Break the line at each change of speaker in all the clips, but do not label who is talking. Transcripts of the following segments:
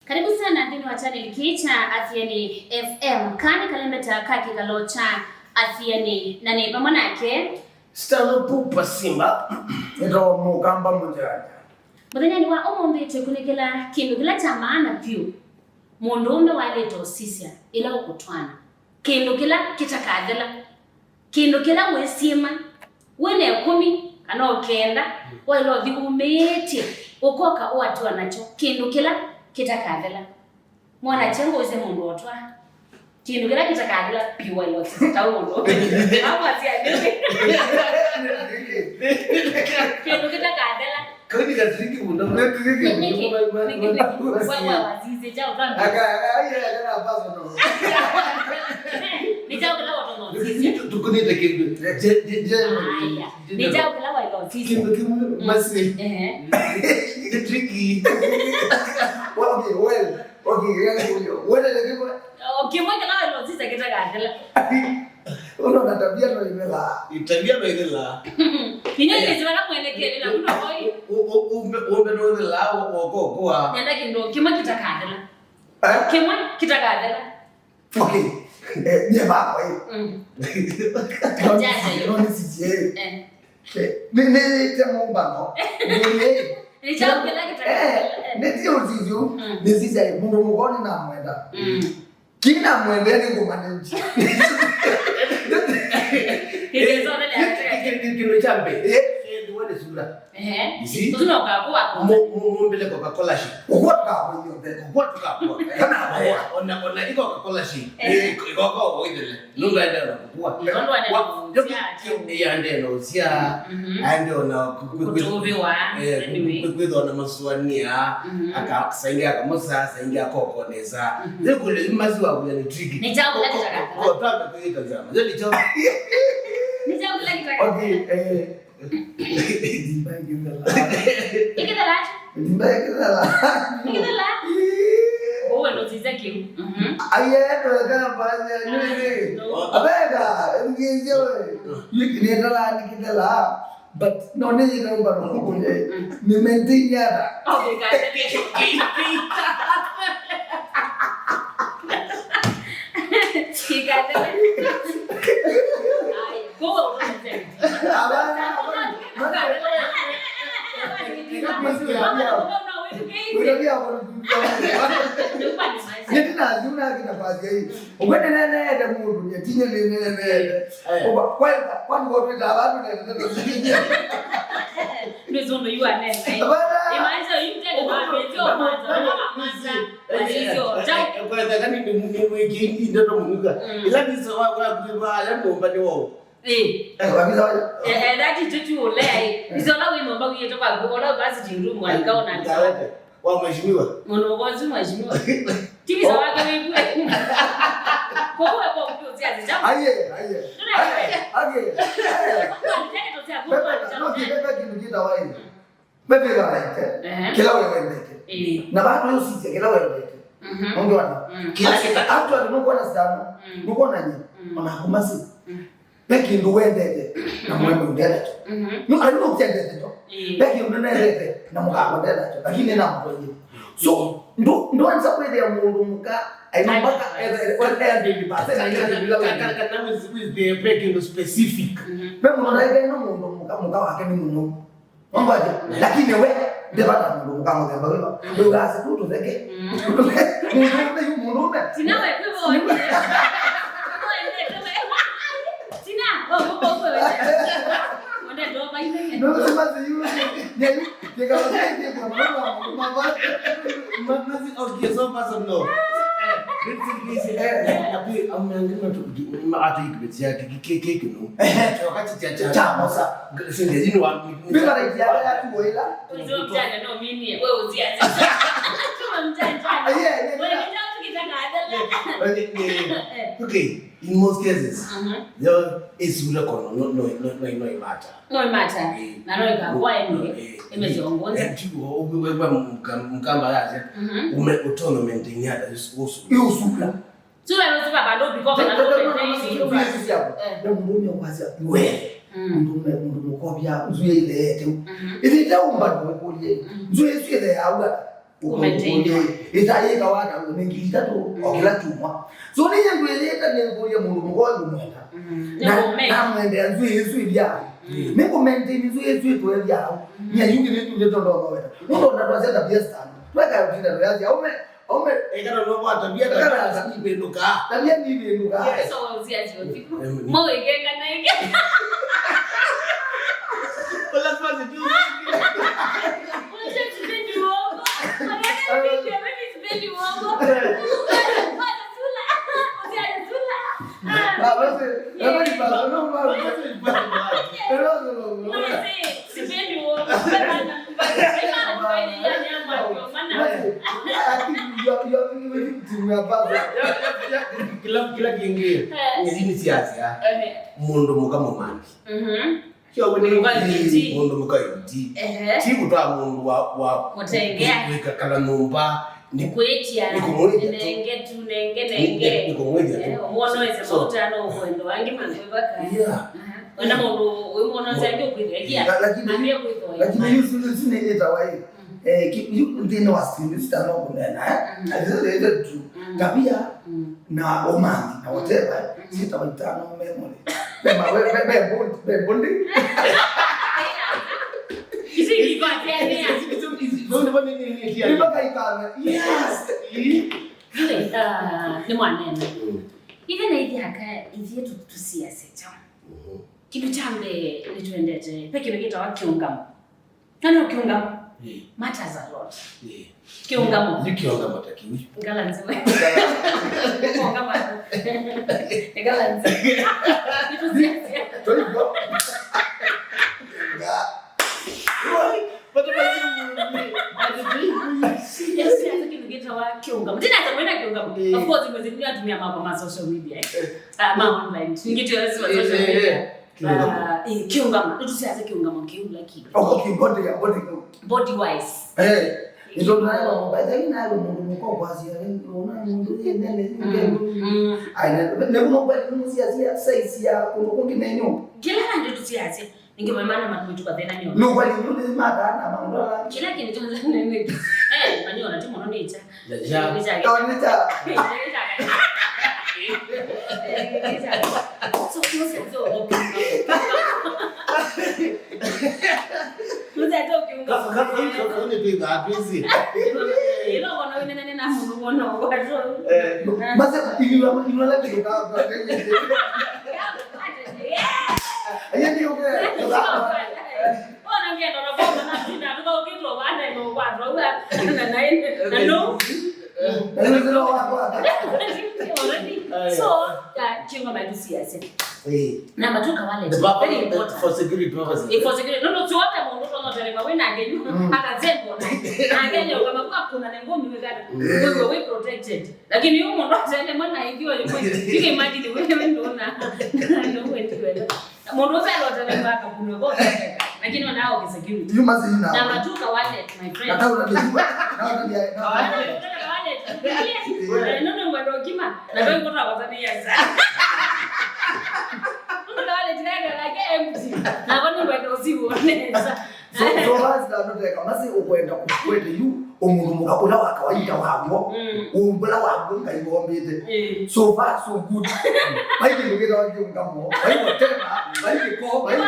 Karibu sana ndini wa channel kicha Athiani FM. Kani kalembeta kaki kalocha Athiani na ni pamoja nake
Stalo pupa simba ndo mukamba mujanja.
Muthenya ni wa Aume tekunekela kindu kila cha maana pyu. Mundume waleta Usisya ila ukutwana. Kindu kila kitakadela. Kindu kila wesima wene 10 kana okenda wailo thiumete ukoka watu wanacho kindu kila kitakadela. Mwana chengo uze mundu otwa. Kindu kila kitakadela piwa ilo tawondo. Hapo Athiani. Kindu kitakadela.
Kani gatriki mundu metriki.
Wewe wazize jao kama.
Aga paso no.
Ni jao kila watu no. Sisi
tukunita kindu.
Ni jao kila watu sisi.
Kindu masi. Tricky.
Okay, mmoja kila watu sisi kitakadela.
Una tabia no imela. Tabia no imela.
Ninyi zibana mwelekele na kuna hoi.
Umbe no imela okokoa.
Nenda kindo kimo kitakadela. Kimo kitakadela.
Okay. Ni baba
Jaje
yo. No nisije. Ni temo bano.
Ni chao kila kitakadela.
Ndio zizo. Nisije mundu mugoni na mwenda. Kina mwende ni kumanenji. Kilo chambe. Duwe sura.
Tuna kwa
mbele Coca-Cola shi. Kwa hiyo ndio. Kwa kwa. Kana ona iko Coca-Cola shi. Iko kwa ile. Lunga ndio kwa. Ya ndio sia. Ndio na
kutubiwa.
Kwidho na maswania akasaingia kama sasa ingia kokoneza. Lekule maziwa kule ni tricky.
Ni chao kila kitaka.
Kwa tata kwa kazama. Ndio ni chao.
Ni chao kila kitaka.
Okay,
Kitathelaa. Oh, ndo zizaki.
Ayeto kana baadhi ya nini? Abega, ngeze wewe. Kitathelaa. But no need to go to ni mentinyara.
Okay, guys. Kitathelaa. Go. That is to lay. It's all we know we talk about all of us in room and go and
wa mheshimiwa.
Mwana wazi mheshimiwa. Timu za wake wewe. Kwa kwa usiaze jamaa.
Aye. Bebe gaite. Kila wewe ndete. Na bado usije kila wewe ndete. Ungeona? Kila kitu actually nuko na sana. Nuko na nini? Ona kumasi. Beki ndo wendete na mwembe ndete. No alino kutendete to. Beki ndo ndete na mukaba ndete. Lakini na mtoje. So ndo anza kwenda Mundumuka ainambaka ndi base na ile bila kana with the beki ndo specific. Beki ndo ndete no Mundumuka wake ni muno. Mambaje lakini wewe ndebata Mundumuka ngombe wewe. Ndo gasi tu tuzeke. Mundume.
Sina wewe wewe.
No, se pasa yo. Llega la gente con mamá. Mamá si os que son pasan no. Tapi ameandika tu maata ikibetia kike no. Wakati cha mosa. Sinde zinu wa. Bila rejea ya tu wela.
Uzo mjana no mimi wewe uziaje. Kama mjana. Wewe ndio kitakadela.
Okay, in most cases, there is no matter.
No matter. Na no ikawa ni imeziongoza.
Mkamba yaje. Umeotono maintain yada usu.
Usukla. Sura yote baba ndo because na ndo
hizi hapo. Ndio mbona kwanza wewe. Mundumuka bya uzuye ile yetu. Ile taumba ndo kulie. Uzuye ile ya itaika wana ngingita tu okila chuma so nije ngweleta nengoye Mundumuka ngumwenda na mwende nzwi bya meko maintain nzwi to bya nya yungi ne tunde to ndo weta ndo na twazeta biesta twaka kutinda ndo yazi aume ekana no bata bia kana sabibenduka tabia nibenduka
so uziaje usiku mo egenga na ege
wala twaze tu kila kiingie ni siasa Mundumuka mumani Kyau ni Mundumuka iti tikutwa mundu wa
mutengea
kala numba
ni kwetia nenge umono wese mutano ukwendo wangi mankwebaka wana mundu umono zangi ukwigia
lakini yusu sineleta wai ndine wasimista no kunena alizoeleza tu tabia na omani na whatever sitawaitano memory be bondi
isi ibatia
ndio bani ni mpaka ikana yes
ni mwanene ile na idea ka idea tusiaseta kitu chambe nituendete peke nikita wakiungamo kana ukiungamo matters a lot kiungamo
nikiungamo takiwi
ngala nzima kiungamo ngala nzima kitu siasa
tulipo
of course mwezikia tumia mambo social media online ngitio social media kiungama tusiaze kiungama kiula kitu body wise
ndio nayo baadaye nayo Mundumuka kwazi unaona mundu yendele aina ndio kwa siasa size ya kundi menyo
kila ndio tusiaze ningemwamana matumitu kwa thena nyo
no kwani ndio mata na maondola
kila kitu nini mani ona timu ndio nicha so chingo madusiasa number 2 kawale very important
for security purposes
for security no tuote mundu no dereva wewe na ngenyu akazembo na ngenyo kama kwa kuna ngombe wekana wewe protected lakini huyo mundu azende mwana hiyo you can imagine wewe ndio na ndio wewe mundu zalo dereva akapuna bote lakini wanao kwa security
you must know
number 2 kawale my friend
hata unajua
kawale no ngwado kima na ndio ngota wazania sana na kwani ngwenda usiwoneza
so basi ndio kama si ukwenda kukwete yu Mundumuka kula wa kawaida wabo umbula wabo ngayibombete so far so good baiki ngeza wakiungamo baiki tena baiki ko baiki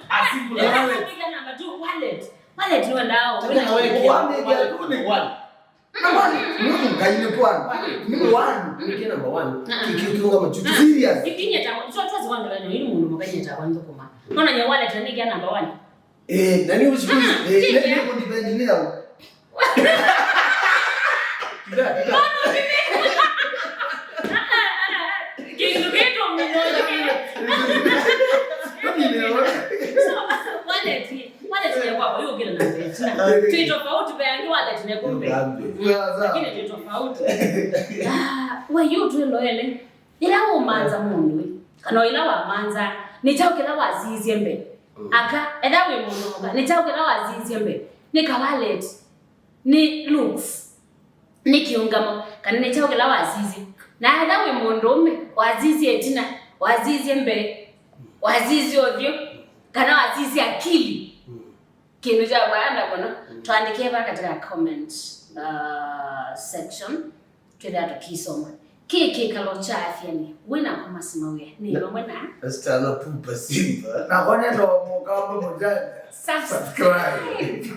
asimple wallet ni ndao
Mungu kaine kwa ni one ni number 1 kikiunga machutu serious
ikinya cha so twazi wanga lano ili Mundumuka nyeta kwanza kuma nona nya wallet ni kia number 1
nani usiku niko depend leo
Kindu keto mmoja wallet ni kwa hiyo kile na pesa tu tofauti beangi wallet ni kumbe lakini tu tofauti wewe tu loele ila umanza mundu kana ila wa manza ni chao kila wazizi embe aka edawe Mundumuka ni chao kila wazizi embe ni ka wallet ni looks ni kiungamo kana ni chao kila wazizi na edawe mundume wazizi etina wazizi embe wazizi ovyo kana wazizi akili kindu cha bwana bono tuandikie ba katika comment section kida tukisoma kiki kalocha Athiani wina kama simawe ni mbona
Astana pupa simba
na kone ndo mukamba mojanja
subscribe